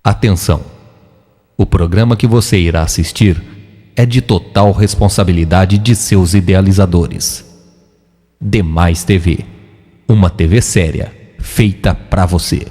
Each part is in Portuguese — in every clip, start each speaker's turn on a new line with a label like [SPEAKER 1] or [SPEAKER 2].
[SPEAKER 1] Atenção! O programa que você irá assistir é de total responsabilidade de seus idealizadores. Demais TV, uma TV séria, feita pra você.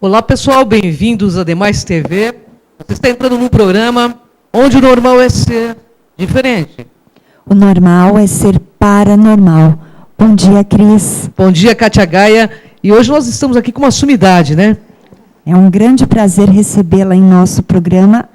[SPEAKER 2] Olá pessoal, bem-vindos a Demais TV. Você está entrando num programa onde o normal é ser diferente.
[SPEAKER 3] O normal é ser paranormal. Bom dia, Cris.
[SPEAKER 2] Bom dia, Kátia Gaia. E hoje nós estamos aqui com uma sumidade, né?
[SPEAKER 3] É um grande prazer recebê-la em nosso programa,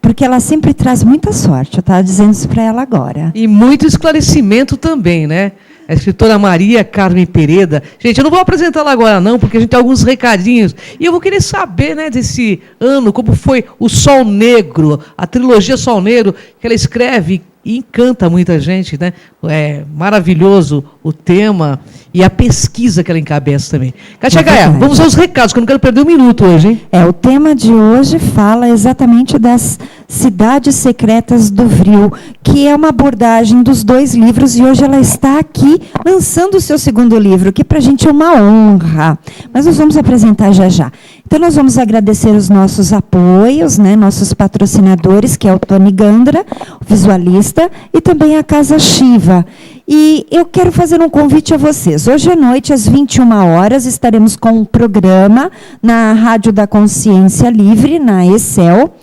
[SPEAKER 3] porque ela sempre traz muita sorte. Eu estava dizendo isso para ela agora.
[SPEAKER 2] E muito esclarecimento também, né? A escritora Maria Carmen Pereda. Gente, eu não vou apresentá-la agora não, porque a gente tem alguns recadinhos. E eu vou querer saber, né, desse ano, como foi o Sol Negro, a trilogia Sol Negro, que ela escreve e encanta muita gente, né? É maravilhoso o tema e a pesquisa que ela encabeça também. Kátia Gaia, vamos aos recados, que eu não quero perder um minuto hoje, hein?
[SPEAKER 3] O tema de hoje fala exatamente das Cidades Secretas do Vril, que é uma abordagem dos dois livros, e hoje ela está aqui lançando o seu segundo livro, que para a gente é uma honra. Mas nós vamos apresentar já já. Então, nós vamos agradecer os nossos apoios, né, nossos patrocinadores, que é o Tony Gandra, o visualista, e também a Casa Shiva. E eu quero fazer um convite a vocês. Hoje à noite, às 21 horas, estaremos com um programa na Rádio da Consciência Livre, na ECEL.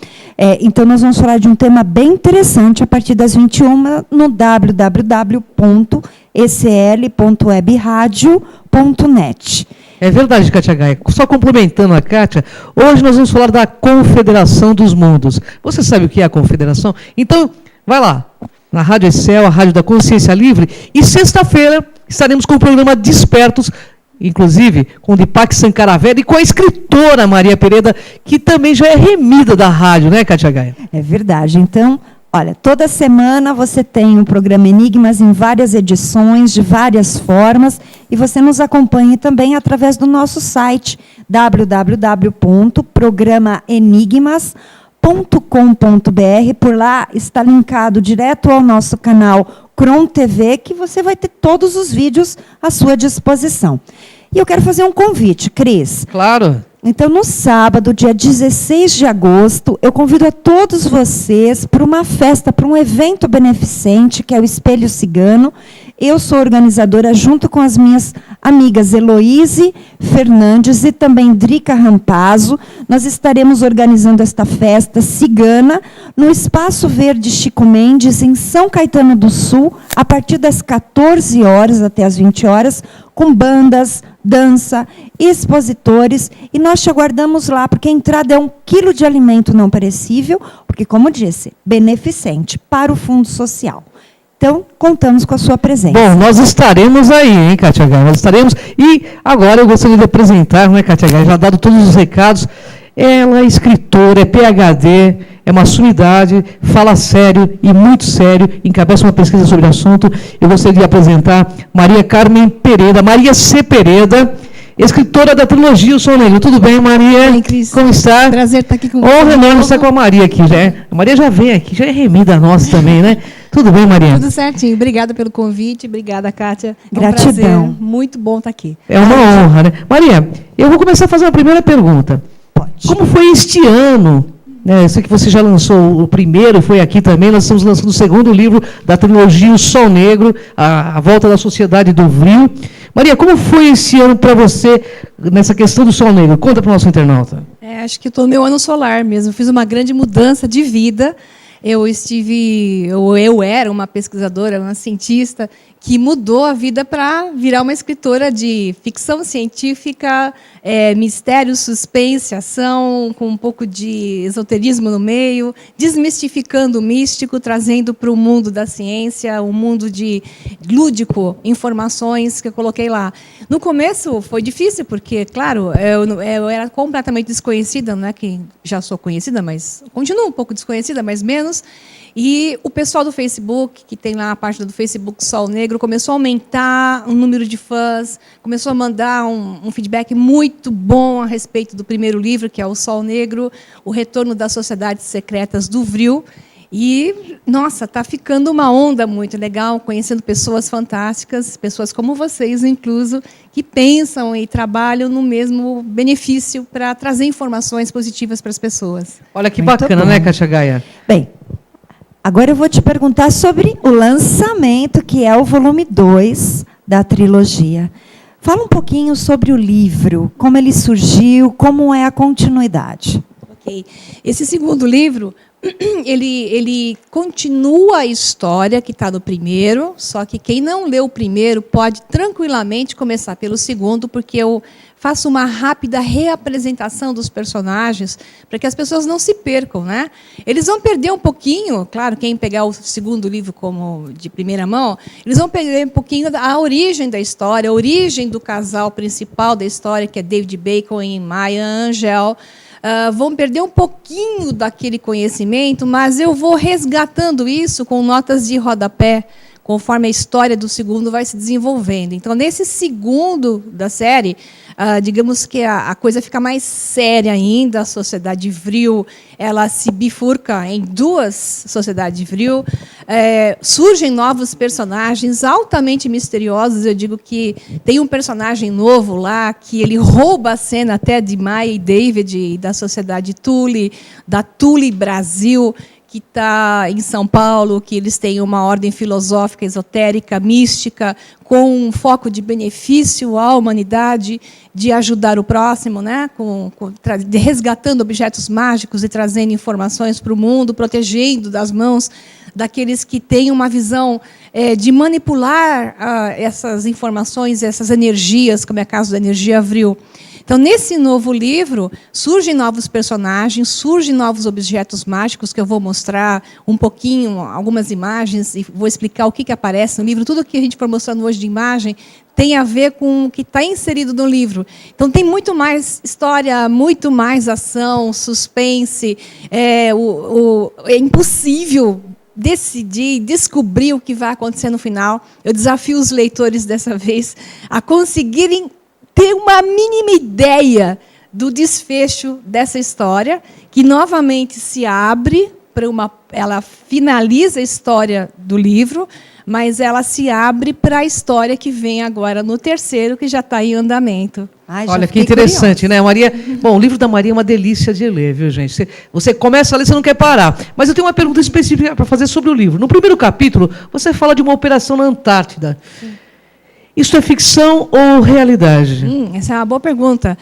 [SPEAKER 3] Então, nós vamos falar de um tema bem interessante a partir das 21 no www.ecl.webradio.net.
[SPEAKER 2] É verdade, Kátia Gaia. Só complementando a Kátia, hoje nós vamos falar da Confederação dos Mundos. Você sabe o que é a Confederação? Então, vai lá, na Rádio ECEL, a Rádio da Consciência Livre, e sexta-feira estaremos com o programa Despertos, inclusive com o Deepak Sankaraveda e com a escritora Maria Pereda, que também já é remida da rádio, né, Kátia Gaia?
[SPEAKER 3] É verdade. Então, olha, toda semana você tem o programa Enigmas em várias edições, de várias formas, e você nos acompanha também através do nosso site, www.programaenigmas.com.br. Por lá está linkado direto ao nosso canal Cron TV, que você vai ter todos os vídeos à sua disposição. E eu quero fazer um convite, Cris.
[SPEAKER 2] Claro.
[SPEAKER 3] Então, no sábado, dia 16 de agosto, eu convido a todos vocês para uma festa, para um evento beneficente, que é o Espelho Cigano. Eu sou organizadora, junto com as minhas amigas Heloíse Fernandes e também Drica Rampazzo. Nós estaremos organizando esta festa cigana no Espaço Verde Chico Mendes, em São Caetano do Sul, a partir das 14 horas até as 20 horas, com bandas, dança, expositores, e nós te aguardamos lá, porque a entrada é 1 quilo de alimento não perecível, porque, como disse, beneficente para o Fundo Social. Então, contamos com a sua presença.
[SPEAKER 2] Bom, nós estaremos aí, hein, Kátia Gaia? Nós estaremos. E agora eu gostaria de apresentar, né, Kátia Gaia, já dado todos os recados. Ela é escritora, é PhD, é uma sumidade, fala sério e muito sério, encabeça uma pesquisa sobre o assunto. Eu gostaria de apresentar Maria Carmen Pereda, Maria C. Pereda, escritora da trilogia O Sol Negro. Tudo bem, Maria?
[SPEAKER 4] Bem, Cris.
[SPEAKER 2] Como está?
[SPEAKER 4] Prazer estar aqui com você.
[SPEAKER 2] Honra enorme estar com a Maria aqui. Já a Maria já vem aqui, já é remida nossa também, né? Tudo bem, Maria?
[SPEAKER 4] Tudo certinho. Obrigada pelo convite. Obrigada, Kátia.
[SPEAKER 3] Gratidão.
[SPEAKER 4] É um prazer. Muito bom estar aqui.
[SPEAKER 2] É uma honra, né? Maria, eu vou começar a fazer a primeira pergunta.
[SPEAKER 3] Pode.
[SPEAKER 2] Como foi este ano? Eu sei que você já lançou o primeiro, foi aqui também, nós estamos lançando o segundo livro da trilogia O Sol Negro, a Volta da Sociedade do Vril. Maria, como foi esse ano para você nessa questão do Sol Negro? Conta para o nosso internauta.
[SPEAKER 4] Acho que estou no meu ano solar mesmo. Fiz uma grande mudança de vida. Eu era uma pesquisadora, uma cientista, que mudou a vida para virar uma escritora de ficção científica, mistério, suspense, ação, com um pouco de esoterismo no meio, desmistificando o místico, trazendo para o mundo da ciência, um mundo de lúdico, informações que eu coloquei lá. No começo foi difícil, porque, claro, eu era completamente desconhecida, não é que já sou conhecida, mas continuo um pouco desconhecida, mas menos. anos. E o pessoal do Facebook, que tem lá a página do Facebook Sol Negro, começou a aumentar o número de fãs, começou a mandar um feedback muito bom a respeito do primeiro livro, que é o Sol Negro, o retorno das sociedades secretas do Vril. E, nossa, está ficando uma onda muito legal, conhecendo pessoas fantásticas, pessoas como vocês, incluso, que pensam e trabalham no mesmo benefício para trazer informações positivas para as pessoas.
[SPEAKER 2] Olha que
[SPEAKER 3] Muito
[SPEAKER 2] bacana,
[SPEAKER 3] bom.
[SPEAKER 2] né, Kátia Gaia?
[SPEAKER 3] Bem, agora eu vou te perguntar sobre o lançamento, que é o volume 2 da trilogia. Fala um pouquinho sobre o livro, como ele surgiu, como é a continuidade.
[SPEAKER 4] Ok. Esse segundo livro, ele continua a história que está no primeiro, só que quem não leu o primeiro pode tranquilamente começar pelo segundo, porque eu faço uma rápida reapresentação dos personagens para que as pessoas não se percam, né? Eles vão perder um pouquinho, claro, quem pegar o segundo livro como de primeira mão, eles vão perder um pouquinho a origem da história, a origem do casal principal da história, que é David Bacon e Maya Angelou. Vão perder um pouquinho daquele conhecimento, mas eu vou resgatando isso com notas de rodapé, conforme a história do segundo vai se desenvolvendo. Então, nesse segundo da série, digamos que a coisa fica mais séria ainda, a sociedade Vril, ela se bifurca em duas sociedades Vril, surgem novos personagens altamente misteriosos. Eu digo que tem um personagem novo lá, que ele rouba a cena até de Maya e David, da sociedade Thule, da Thule Brasil, que está em São Paulo, que eles têm uma ordem filosófica, esotérica, mística, com um foco de benefício à humanidade, de ajudar o próximo, né? Resgatando objetos mágicos e trazendo informações para o mundo, protegendo das mãos daqueles que têm uma visão de manipular essas informações, essas energias, como é o caso da energia Vril. Então, nesse novo livro, surgem novos personagens, surgem novos objetos mágicos, que eu vou mostrar um pouquinho, algumas imagens, e vou explicar o que aparece no livro. Tudo o que a gente for mostrando hoje de imagem tem a ver com o que está inserido no livro. Então, tem muito mais história, muito mais ação, suspense. É impossível decidir, descobrir o que vai acontecer no final. Eu desafio os leitores, dessa vez, a conseguirem ter uma mínima ideia do desfecho dessa história, que novamente se abre para ela finaliza a história do livro, mas ela se abre para a história que vem agora no terceiro, que já está em andamento.
[SPEAKER 3] Ai,
[SPEAKER 2] Olha, que interessante, curiosa, né, Maria? Bom, o livro da Maria é uma delícia de ler, viu, gente? Você começa a ler, você não quer parar. Mas eu tenho uma pergunta específica para fazer sobre o livro. No primeiro capítulo, você fala de uma operação na Antártida. Sim. Isso é ficção ou realidade?
[SPEAKER 4] Essa é uma boa pergunta.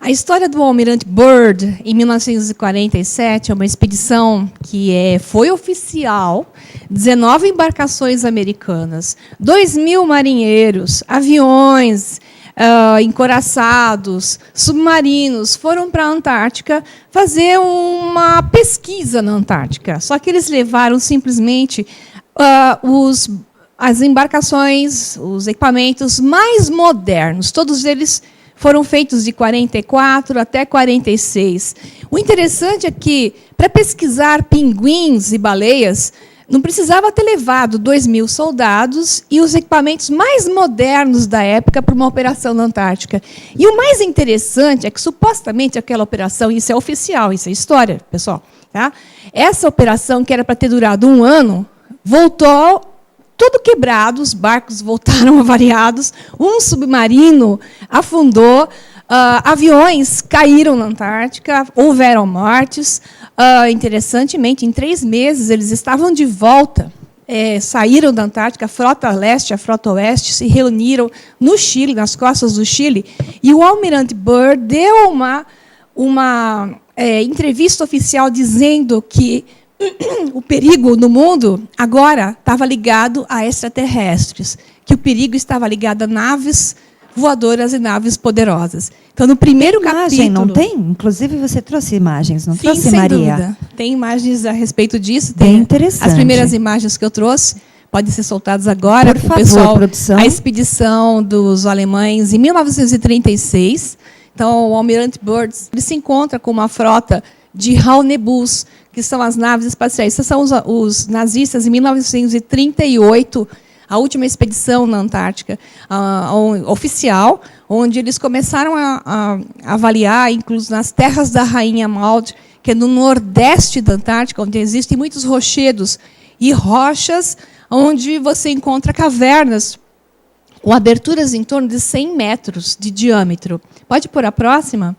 [SPEAKER 4] A história do Almirante Byrd, em 1947, é uma expedição que foi oficial, 19 embarcações americanas, 2.000 marinheiros, aviões, encoraçados, submarinos, foram para a Antártica fazer uma pesquisa na Antártica. Só que eles levaram simplesmente as embarcações, os equipamentos mais modernos. Todos eles foram feitos de 44 até 46. O interessante é que, para pesquisar pinguins e baleias, não precisava ter levado 2.000 soldados e os equipamentos mais modernos da época para uma operação na Antártica. E o mais interessante é que, supostamente, aquela operação, isso é oficial, isso é história, pessoal, tá? Essa operação, que era para ter durado 1 ano, voltou tudo quebrado, os barcos voltaram avariados, um submarino afundou, aviões caíram na Antártica, houveram mortes. Interessantemente, em 3 meses, eles estavam de volta, saíram da Antártica, a frota leste e a frota oeste se reuniram no Chile, nas costas do Chile, e o Almirante Byrd deu uma entrevista oficial dizendo que o perigo no mundo agora estava ligado a extraterrestres, que o perigo estava ligado a naves voadoras e naves poderosas. Então, no primeiro capítulo...
[SPEAKER 3] Não tem? Inclusive, você trouxe imagens, não trouxe,
[SPEAKER 4] sem
[SPEAKER 3] Maria?
[SPEAKER 4] Dúvida. Tem imagens a respeito disso.
[SPEAKER 3] Bem interessante.
[SPEAKER 4] As primeiras imagens que eu trouxe podem ser soltadas agora.
[SPEAKER 3] Por favor,
[SPEAKER 4] pessoal,
[SPEAKER 3] produção.
[SPEAKER 4] A expedição dos alemães em 1936. Então, o Almirante Byrd ele se encontra com uma frota de Haunebus, que são as naves espaciais. Esses são os nazistas, em 1938, a última expedição na Antártica, oficial, onde eles começaram a avaliar, inclusive nas terras da Rainha Maud, que é no nordeste da Antártica, onde existem muitos rochedos e rochas, onde você encontra cavernas com aberturas em torno de 100 metros de diâmetro. Pode pôr a próxima?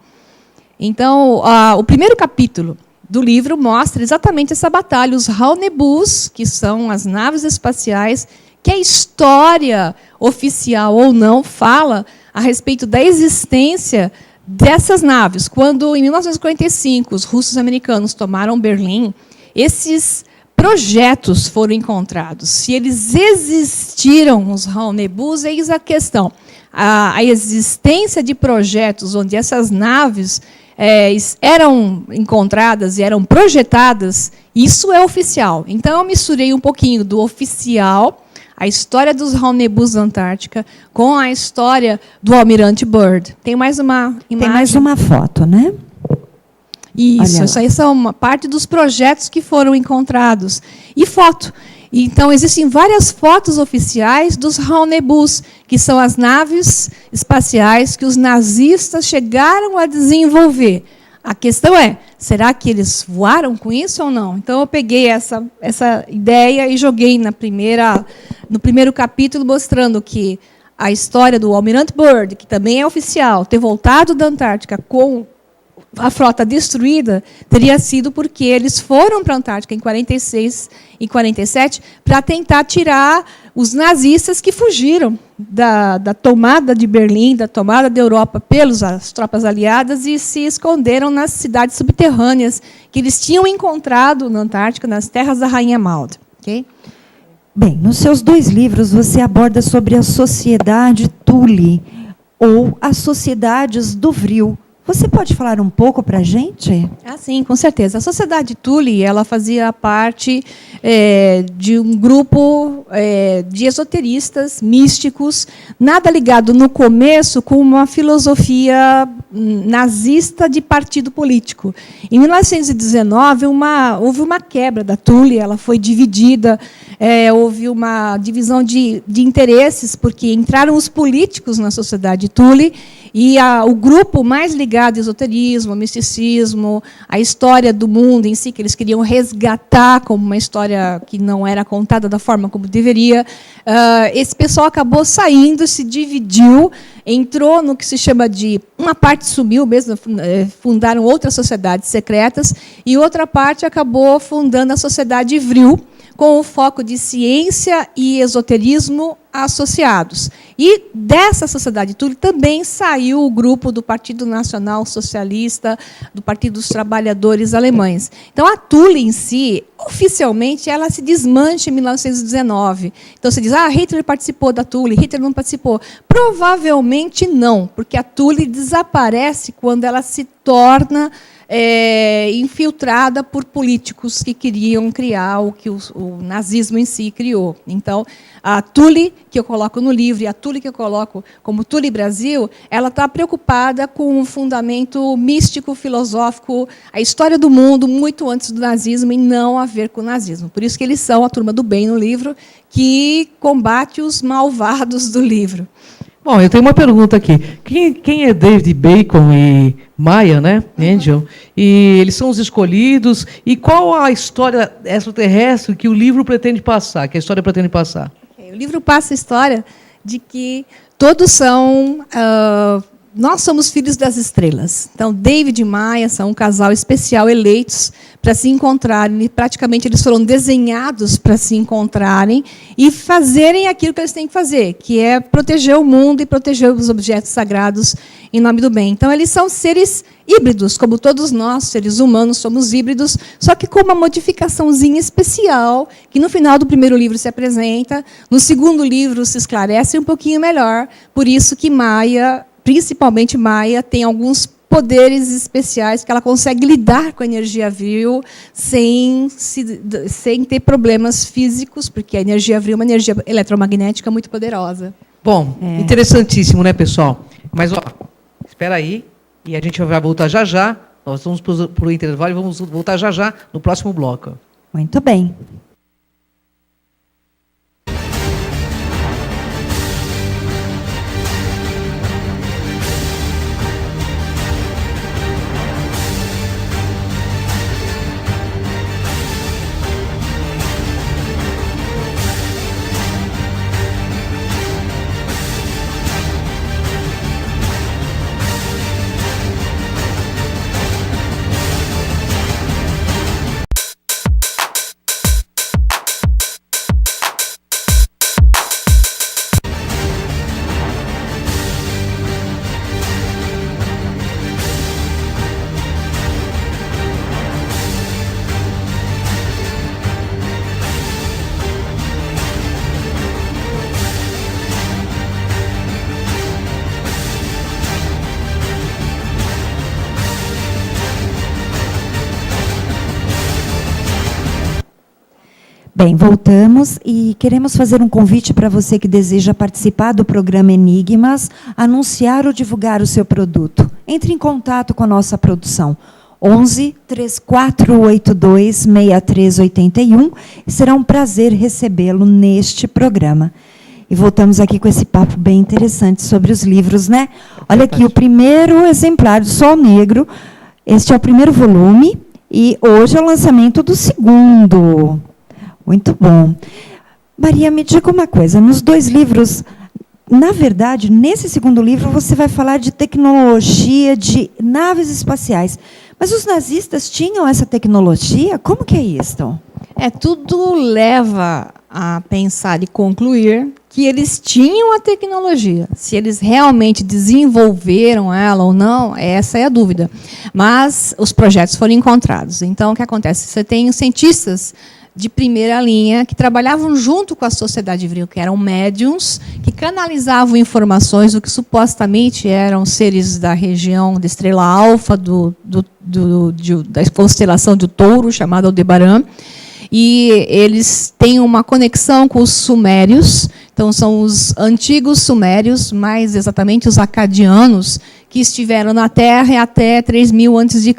[SPEAKER 4] Então, o primeiro capítulo do livro mostra exatamente essa batalha, os Haunebus, que são as naves espaciais, que a história oficial ou não fala a respeito da existência dessas naves. Quando, em 1945, os russos e americanos tomaram Berlim, esses projetos foram encontrados. Se eles existiram, os Haunebus, eis a questão. A existência de projetos onde essas naves eram encontradas e eram projetadas, isso é oficial. Então, eu misturei um pouquinho do oficial, a história dos Haunebus da Antártica, com a história do Almirante Byrd. Tem mais uma imagem?
[SPEAKER 3] Tem mais uma foto, né?
[SPEAKER 4] Isso, essa aí é uma parte dos projetos que foram encontrados. E foto. Então, existem várias fotos oficiais dos Haunebus, que são as naves espaciais que os nazistas chegaram a desenvolver. A questão é, será que eles voaram com isso ou não? Então, eu peguei essa ideia e joguei no primeiro capítulo, mostrando que a história do Almirante Byrd, que também é oficial, ter voltado da Antártica com a frota destruída, teria sido porque eles foram para a Antártica em 46 e 47 para tentar tirar os nazistas que fugiram da tomada de Berlim, da tomada da Europa pelas tropas aliadas e se esconderam nas cidades subterrâneas que eles tinham encontrado na Antártica, nas terras da Rainha Maud. Okay?
[SPEAKER 3] Bem, nos seus 2 livros você aborda sobre a sociedade Thule, ou as sociedades do Vril. Você pode falar um pouco para a gente?
[SPEAKER 4] Sim, com certeza. A Sociedade Thule, ela fazia parte de um grupo de esoteristas, místicos, nada ligado no começo com uma filosofia nazista de partido político. Em 1919, houve uma quebra da Thule, ela foi dividida, houve uma divisão de interesses, porque entraram os políticos na Sociedade Thule, e o grupo mais ligado ao esoterismo, ao misticismo, à história do mundo em si, que eles queriam resgatar como uma história que não era contada da forma como deveria, esse pessoal acabou saindo, se dividiu, entrou no que se chama de... Uma parte sumiu mesmo, fundaram outras sociedades secretas, e outra parte acabou fundando a Sociedade Vril, com o foco de ciência e esoterismo associados. E dessa Sociedade Thule também saiu o grupo do Partido Nacional Socialista, do Partido dos Trabalhadores Alemães. Então, a Thule em si, oficialmente, ela se desmancha em 1919. Então, você diz, Hitler participou da Thule, Hitler não participou. Provavelmente não, porque a Thule desaparece quando ela se torna infiltrada por políticos que queriam criar o que o nazismo em si criou. Então, a Thule, que eu coloco no livro, e a Thule que eu coloco como Thule Brasil, ela está preocupada com o fundamento místico, filosófico, a história do mundo muito antes do nazismo e não a ver com o nazismo. Por isso que eles são a turma do bem no livro, que combate os malvados do livro.
[SPEAKER 2] Bom, eu tenho uma pergunta aqui. Quem é David Bacon e Maya, né? Angel? E eles são os escolhidos. E qual a história extraterrestre que o livro pretende passar, que a história pretende passar?
[SPEAKER 4] O livro passa a história de que todos são... nós somos filhos das estrelas. Então, David e Maya são um casal especial eleitos para se encontrarem. Praticamente, eles foram desenhados para se encontrarem e fazerem aquilo que eles têm que fazer, que é proteger o mundo e proteger os objetos sagrados em nome do bem. Então, eles são seres híbridos, como todos nós, seres humanos, somos híbridos, só que com uma modificaçãozinha especial, que no final do primeiro livro se apresenta, no segundo livro se esclarece um pouquinho melhor, por isso que Maya... Principalmente Maya tem alguns poderes especiais que ela consegue lidar com a energia vril sem ter problemas físicos, porque a energia vril é uma energia eletromagnética muito poderosa.
[SPEAKER 2] Bom, interessantíssimo, né, pessoal? Mas, espera aí, e a gente vai voltar já já. Nós vamos para o intervalo e vamos voltar já já no próximo bloco.
[SPEAKER 3] Muito bem. Bem, voltamos e queremos fazer um convite para você que deseja participar do programa Enigmas, anunciar ou divulgar o seu produto. Entre em contato com a nossa produção. 11 3482 6381 e será um prazer recebê-lo neste programa. E voltamos aqui com esse papo bem interessante sobre os livros, né? Olha aqui, o primeiro exemplar do Sol Negro. Este é o primeiro volume e hoje é o lançamento do segundo. Muito bom. Maria, me diga uma coisa, nos 2 livros, na verdade, nesse segundo livro, você vai falar de tecnologia, de naves espaciais. Mas os nazistas tinham essa tecnologia? Como que é isso?
[SPEAKER 4] Tudo leva a pensar e concluir que eles tinham a tecnologia. Se eles realmente desenvolveram ela ou não, essa é a dúvida. Mas os projetos foram encontrados. Então, o que acontece? Você tem os cientistas de primeira linha, que trabalhavam junto com a sociedade vril, que eram médiums, que canalizavam informações do que supostamente eram seres da região da estrela alfa, da constelação do Touro, chamada Aldebaran, e eles têm uma conexão com os sumérios, então são os antigos sumérios, mais exatamente os acadianos, que estiveram na Terra até 3000 a.C.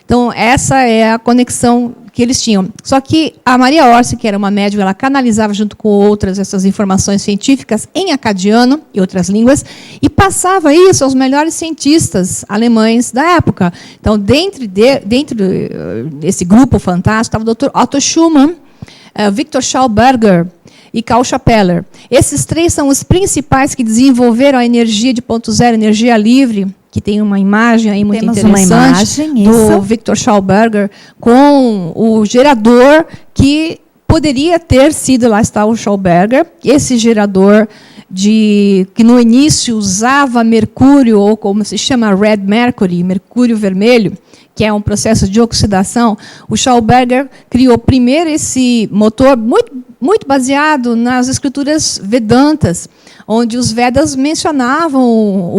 [SPEAKER 4] Então, essa é a conexão que eles tinham. Só que a Maria Orsi, que era uma médium, ela canalizava junto com outras essas informações científicas em acadiano e outras línguas, e passava isso aos melhores cientistas alemães da época. Então, dentro desse grupo fantástico, estava o Dr. Otto Schumann, Victor Schauberger e Karl Chapeller. Esses 3 são os principais que desenvolveram a energia de ponto zero, energia livre, que tem uma imagem aí muito interessante do Victor Schauberger com o gerador que poderia ter sido, lá está o Schauberger, esse gerador que no início usava mercúrio, ou como se chama Red Mercury, mercúrio vermelho, que é um processo de oxidação. O Schauberger criou primeiro esse motor muito baseado nas escrituras Vedantas, onde os Vedas mencionavam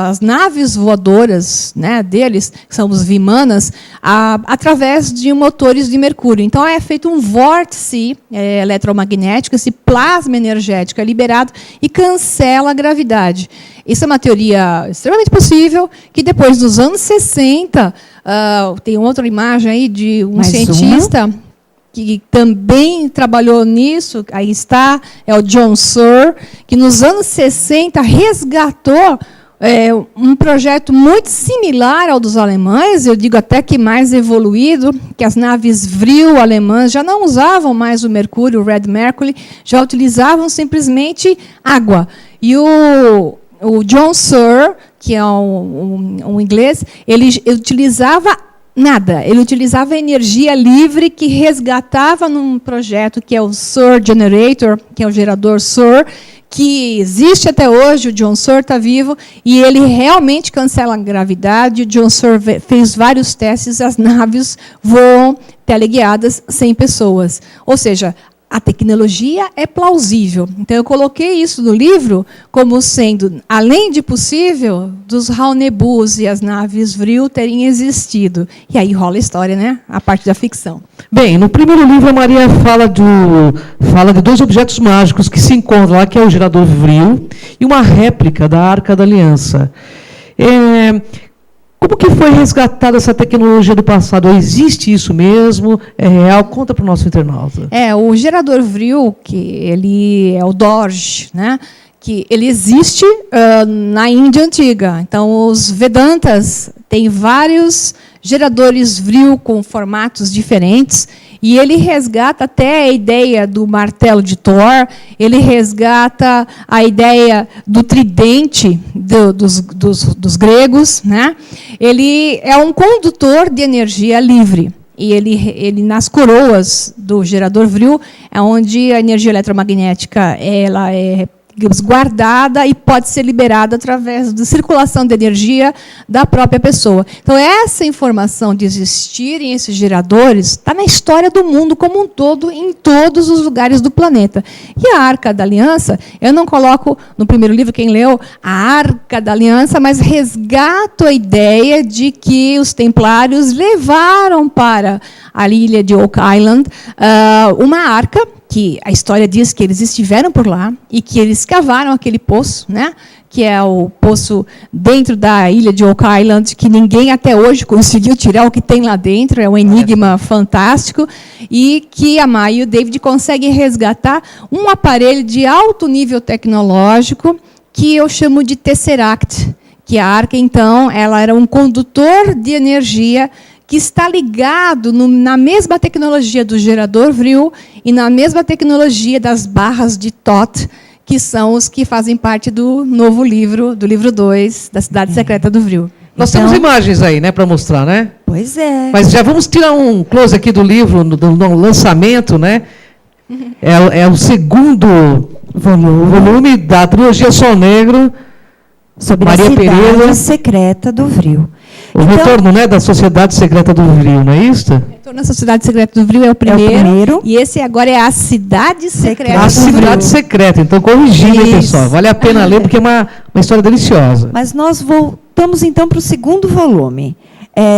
[SPEAKER 4] as naves voadoras, né, deles, que são os Vimanas, através de motores de mercúrio. Então, é feito um vórtice eletromagnético, esse plasma energético é liberado e cancela a gravidade. Isso é uma teoria extremamente possível, que depois dos anos 60, tem outra imagem aí de um cientista que também trabalhou nisso, aí está, é o John Searle, que nos anos 60 resgatou um projeto muito similar ao dos alemães, eu digo até que mais evoluído, que as naves Vril alemãs já não usavam mais o mercúrio, o Red Mercury, já utilizavam simplesmente água. E o John Searle, que é um inglês, ele utilizava nada. Ele utilizava energia livre que resgatava num projeto que é o Searle Generator, que é o gerador Searle, que existe até hoje. O John Searle está vivo e ele realmente cancela a gravidade. O John Searle fez vários testes, as naves voam teleguiadas sem pessoas. Ou seja, a tecnologia é plausível. Então, eu coloquei isso no livro como sendo, além de possível, dos Raunebus e as naves Vril terem existido. E aí rola a história, né? A parte da ficção.
[SPEAKER 2] Bem, no primeiro livro, a Maria fala de 2 objetos mágicos que se encontram lá, que é o gerador Vril e uma réplica da Arca da Aliança. Como que foi resgatada essa tecnologia do passado? Existe isso mesmo? É real? Conta para o nosso internauta.
[SPEAKER 4] O gerador Vril, que ele é o Dorje, né? Que ele existe na Índia antiga. Então, os Vedantas têm vários geradores Vril com formatos diferentes, e ele resgata até a ideia do martelo de Thor, ele resgata a ideia do tridente dos gregos, né? Ele é um condutor de energia livre. E ele nas coroas do gerador Vril é onde a energia eletromagnética ela é guardada e pode ser liberada através da circulação de energia da própria pessoa. Então, essa informação de existirem esses geradores está na história do mundo como um todo, em todos os lugares do planeta. E a Arca da Aliança, eu não coloco no primeiro livro, quem leu, a Arca da Aliança, mas resgato a ideia de que os templários levaram para a ilha de Oak Island uma arca, que a história diz que eles estiveram por lá e que eles cavaram aquele poço, né? Que é o poço dentro da ilha de Oak Island, que ninguém até hoje conseguiu tirar o que tem lá dentro, é um enigma fantástico, e que a Maya e o David conseguem resgatar um aparelho de alto nível tecnológico, que eu chamo de Tesseract, que a Arca, então, ela era um condutor de energia que está ligado na mesma tecnologia do gerador Vril e na mesma tecnologia das barras de Thoth, que são os que fazem parte do novo livro, do livro 2, da Cidade Secreta do Vril.
[SPEAKER 2] Nós temos imagens aí, né, para mostrar, né?
[SPEAKER 3] Pois é.
[SPEAKER 2] Mas já vamos tirar um close aqui do livro, do lançamento, né? É o segundo volume da trilogia Sol Negro,
[SPEAKER 3] sobre
[SPEAKER 2] Maria
[SPEAKER 3] a Cidade
[SPEAKER 2] Pereira.
[SPEAKER 3] Secreta do Vril.
[SPEAKER 2] O retorno, né, da Sociedade Secreta do Vril, não é isso?
[SPEAKER 4] O retorno da Sociedade Secreta do Vril é o primeiro. E esse agora é a Cidade Secreta
[SPEAKER 2] A Cidade Secreta. Então, corrigindo, hein, pessoal. Vale a pena ler, porque é uma história deliciosa.
[SPEAKER 3] Mas nós voltamos, então, para o segundo volume.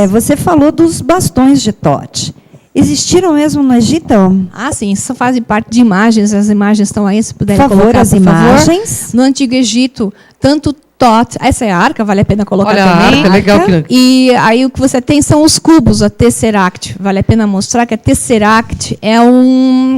[SPEAKER 3] Você falou dos bastões de Thoth. Existiram mesmo no Egito?
[SPEAKER 4] Ah, sim, isso fazem parte de imagens. As imagens estão aí, se puderem
[SPEAKER 3] Por favor,
[SPEAKER 4] colocar,
[SPEAKER 3] as
[SPEAKER 4] por
[SPEAKER 3] imagens.
[SPEAKER 4] favor. No Antigo Egito, tanto Thoth, essa é a arca, vale a pena colocar
[SPEAKER 2] Olha
[SPEAKER 4] também.
[SPEAKER 2] A arca, legal.
[SPEAKER 4] E aí o que você tem são os cubos, a Tesseract. Vale a pena mostrar que a Tesseract é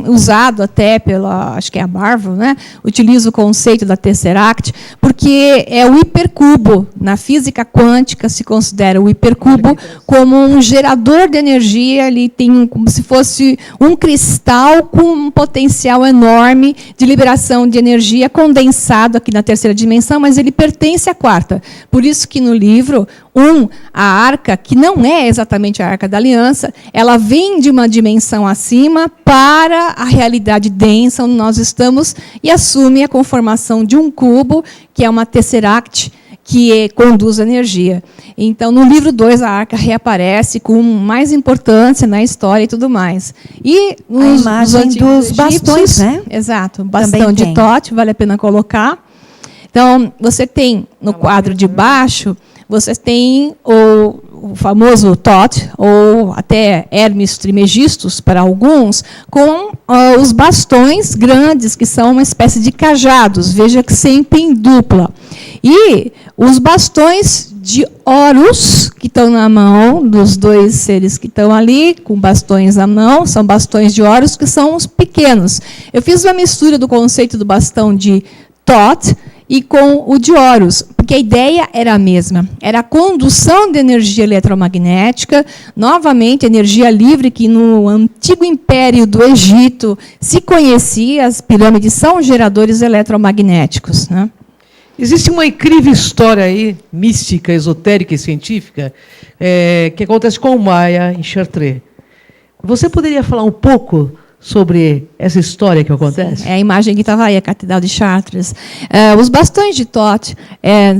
[SPEAKER 4] usado até pela, acho que é a Marvel, né? Utiliza o conceito da Tesseract, porque é o hipercubo. Na física quântica se considera o hipercubo como um gerador de energia. Ele tem como se fosse um cristal com um potencial enorme de liberação de energia condensado aqui na terceira dimensão, mas ele pertence à quarta. Por isso que no livro, a arca, que não é exatamente a Arca da Aliança, ela vem de uma dimensão acima para a realidade densa onde nós estamos e assume a conformação de um cubo, que é uma Tesseract, que conduz energia. Então, no livro 2, a arca reaparece com mais importância na história e tudo mais. E
[SPEAKER 3] a imagem dos bastões, né?
[SPEAKER 4] Exato, bastão de Thoth, vale a pena colocar. Então, você tem, no quadro de baixo, você tem o famoso Thoth, ou até Hermes Trismegistus, para alguns, com os bastões grandes, que são uma espécie de cajados, veja que sempre em dupla. E os bastões de Horus, que estão na mão dos dois seres que estão ali, com bastões na mão, são bastões de Horus, que são os pequenos. Eu fiz uma mistura do conceito do bastão de Thoth e com o de Horus, porque a ideia era a mesma. Era a condução de energia eletromagnética, novamente, energia livre, que no antigo império do Egito se conhecia, as pirâmides são geradores eletromagnéticos, né?
[SPEAKER 2] Existe uma incrível história aí, mística, esotérica e científica, que acontece com o Maia em Chartres. Você poderia falar um pouco sobre essa história que acontece?
[SPEAKER 4] Sim, é a imagem que estava aí, a Catedral de Chartres. Os bastões de Thoth,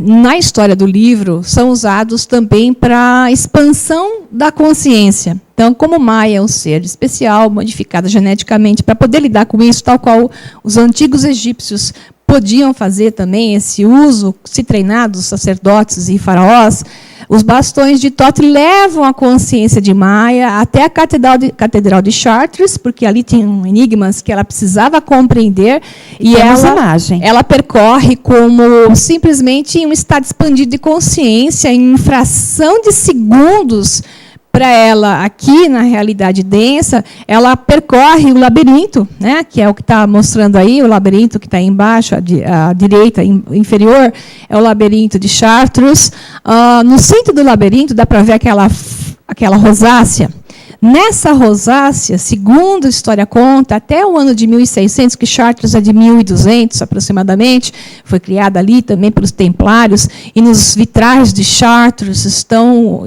[SPEAKER 4] na história do livro, são usados também para a expansão da consciência. Então, como Maia é um ser especial, modificado geneticamente, para poder lidar com isso, tal qual os antigos egípcios podiam fazer também esse uso, se treinados, sacerdotes e faraós, os bastões de Thoth levam a consciência de Maia até a Catedral de Chartres, porque ali tinham enigmas que ela precisava compreender, e ela percorre como simplesmente em um estado expandido de consciência, em fração de segundos. Para ela, aqui na realidade densa, ela percorre o labirinto, né, que é o que está mostrando aí, o labirinto que está embaixo, à direita inferior, é o labirinto de Chartres. No centro do labirinto, dá para ver aquela rosácea. Nessa rosácea, segundo a história conta, até o ano de 1600, que Chartres é de 1200 aproximadamente, foi criada ali também pelos templários, e nos vitrais de Chartres estão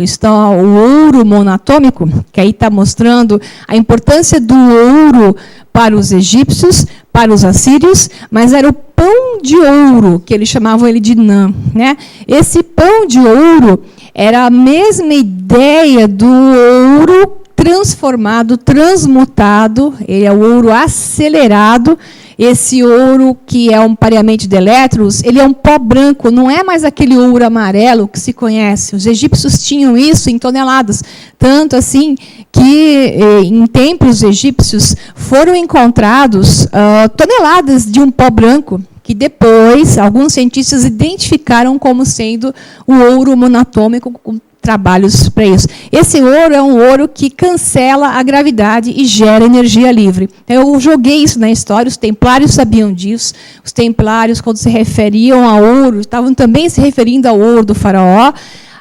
[SPEAKER 4] o ouro monatômico, que aí está mostrando a importância do ouro para os egípcios, para os assírios, mas era o pão de ouro, que eles chamavam ele de Nã, né? Esse pão de ouro era a mesma ideia do ouro transformado, transmutado, ele é o ouro acelerado. Esse ouro, que é um pareamento de elétrons, ele é um pó branco, não é mais aquele ouro amarelo que se conhece. Os egípcios tinham isso em toneladas, tanto assim que em templos egípcios foram encontrados toneladas de um pó branco, que depois alguns cientistas identificaram como sendo o ouro monatômico, com trabalhos para isso. Esse ouro é um ouro que cancela a gravidade e gera energia livre. Eu joguei isso na história, os templários sabiam disso. Os templários, quando se referiam a ouro, estavam também se referindo ao ouro do faraó.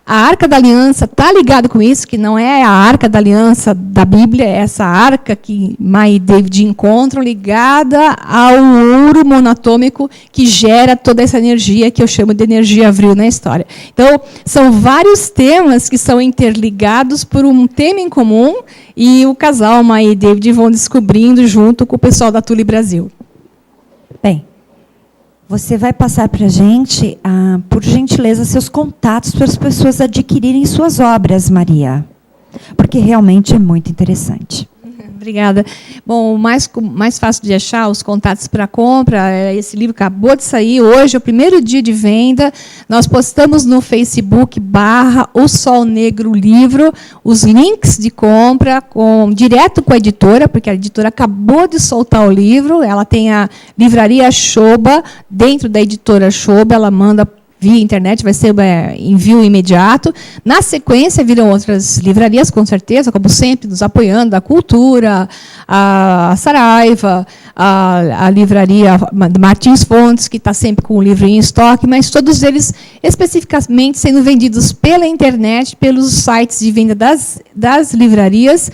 [SPEAKER 4] A Arca da Aliança está ligada com isso, que não é a Arca da Aliança da Bíblia, é essa arca que Mai e David encontram, ligada ao ouro monatômico que gera toda essa energia que eu chamo de energia vril na história. Então, são vários temas que são interligados por um tema em comum, e o casal Mai e David vão descobrindo junto com o pessoal da Tule Brasil.
[SPEAKER 3] Bem, você vai passar para a gente, por gentileza, seus contatos para as pessoas adquirirem suas obras, Maria. Porque realmente é muito interessante.
[SPEAKER 4] Obrigada. Bom, o mais fácil de achar os contatos para compra, esse livro acabou de sair, hoje é o primeiro dia de venda. Nós postamos no Facebook /O Sol Negro Livro os links de compra direto com a editora, porque a editora acabou de soltar o livro. Ela tem a livraria Shoba, dentro da editora Shoba, ela manda via internet, vai ser envio imediato. Na sequência, virão outras livrarias, com certeza, como sempre, nos apoiando, a Cultura, a Saraiva, a livraria Martins Fontes, que está sempre com o livro em estoque, mas todos eles especificamente sendo vendidos pela internet, pelos sites de venda das livrarias,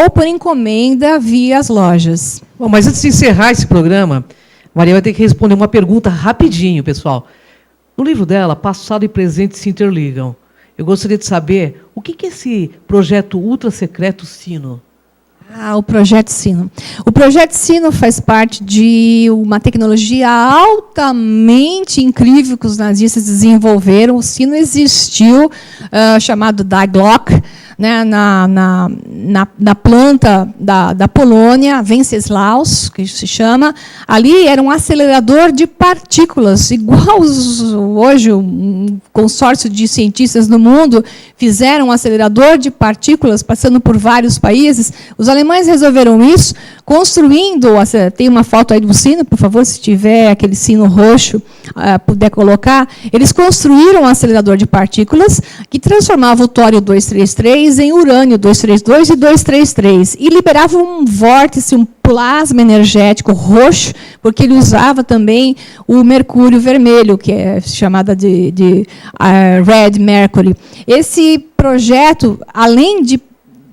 [SPEAKER 4] ou por encomenda via as lojas.
[SPEAKER 2] Bom, mas antes de encerrar esse programa, Maria vai ter que responder uma pergunta rapidinho, pessoal. No livro dela, passado e presente se interligam. Eu gostaria de saber o que é esse projeto ultra secreto Sino.
[SPEAKER 4] O Projeto Sino. O Projeto Sino faz parte de uma tecnologia altamente incrível que os nazistas desenvolveram. O sino existiu, chamado Daglock, né, na planta da Polônia, Wenceslaus, que se chama. Ali era um acelerador de partículas, igual hoje um consórcio de cientistas no mundo fizeram um acelerador de partículas, passando por vários países. Os alemães resolveram isso, construindo, tem uma foto aí do sino, por favor, se tiver aquele sino roxo, puder colocar. Eles construíram um acelerador de partículas que transformava o tório 233 em urânio 232 e 233, e liberava um vórtice, um plasma energético roxo, porque ele usava também o mercúrio vermelho, que é chamada de Red Mercury. Esse projeto, além de,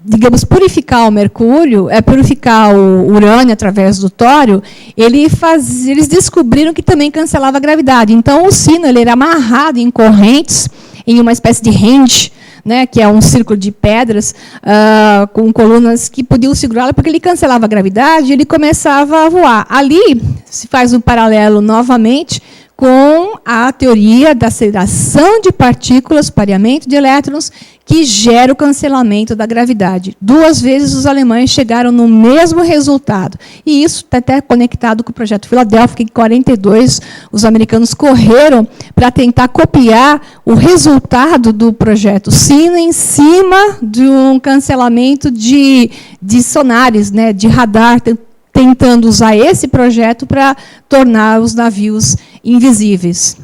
[SPEAKER 4] digamos, purificar o mercúrio, purificar o urânio através do tório, eles descobriram que também cancelava a gravidade. Então, o sino ele era amarrado em correntes, em uma espécie de rende, né, que é um círculo de pedras, com colunas que podiam segurá-lo, porque ele cancelava a gravidade e ele começava a voar. Ali se faz um paralelo novamente com a teoria da aceleração de partículas, pareamento de elétrons, que gera o cancelamento da gravidade. 2 vezes os alemães chegaram no mesmo resultado. E isso está até conectado com o projeto Filadélfia, que em 1942 os americanos correram para tentar copiar o resultado do projeto Sino em cima de um cancelamento de sonares, né, de radar, tentando usar esse projeto para tornar os navios invisíveis.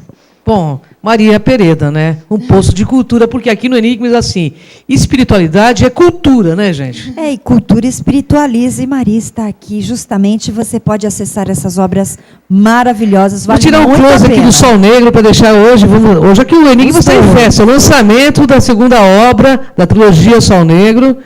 [SPEAKER 2] Bom, Maria Pereda, né? Um poço de cultura, porque aqui no Enigmas, assim, espiritualidade é cultura, né, gente?
[SPEAKER 3] E cultura espiritualiza, e Maria está aqui. Justamente você pode acessar essas obras maravilhosas.
[SPEAKER 2] Vou tirar um close aqui do Sol Negro para deixar hoje. Hoje aqui o Enigma está em festa. O lançamento da segunda obra da trilogia Sol Negro.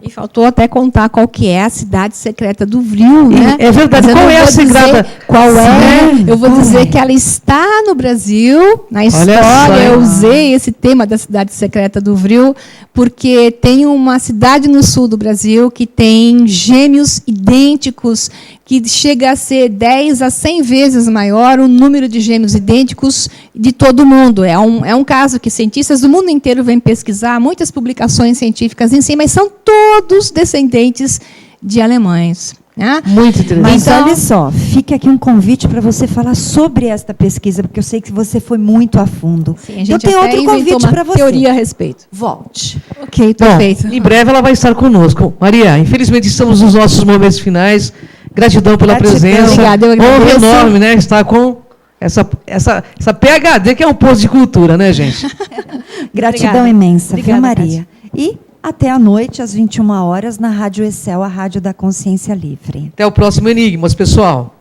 [SPEAKER 4] E faltou até contar qual que é a cidade secreta do Vril, né?
[SPEAKER 2] É verdade. Qual é a secreta?
[SPEAKER 4] Qual é? Eu vou dizer que ela está no Brasil, na história. Eu usei esse tema da cidade secreta do Vril, porque tem uma cidade no sul do Brasil que tem gêmeos idênticos, que chega a ser 10 a 100 vezes maior o número de gêmeos idênticos de todo o mundo. É um caso que cientistas do mundo inteiro vêm pesquisar, muitas publicações científicas em si, mas são todos descendentes de alemães. Né?
[SPEAKER 2] Muito interessante.
[SPEAKER 3] Mas então, olha só, fica aqui um convite para você falar sobre esta pesquisa, porque eu sei que você foi muito a fundo.
[SPEAKER 4] Sim, a gente
[SPEAKER 3] eu tenho outro convite para você.
[SPEAKER 4] Teoria a respeito.
[SPEAKER 3] Volte.
[SPEAKER 4] Ok, perfeito.
[SPEAKER 2] Bom, em breve ela vai estar conosco. Maria, infelizmente estamos nos nossos momentos finais. Gratidão pela presença.
[SPEAKER 4] Obrigada, eu agradeço.
[SPEAKER 2] Honra enorme, né? Estar com essa PhD, que é um posto de cultura, né, gente?
[SPEAKER 3] Gratidão
[SPEAKER 4] Obrigada.
[SPEAKER 3] imensa,
[SPEAKER 4] Obrigada,
[SPEAKER 3] viu, Maria? E até à noite, às 21 horas, na Rádio Excel, a Rádio da Consciência Livre.
[SPEAKER 2] Até o próximo Enigmas, pessoal.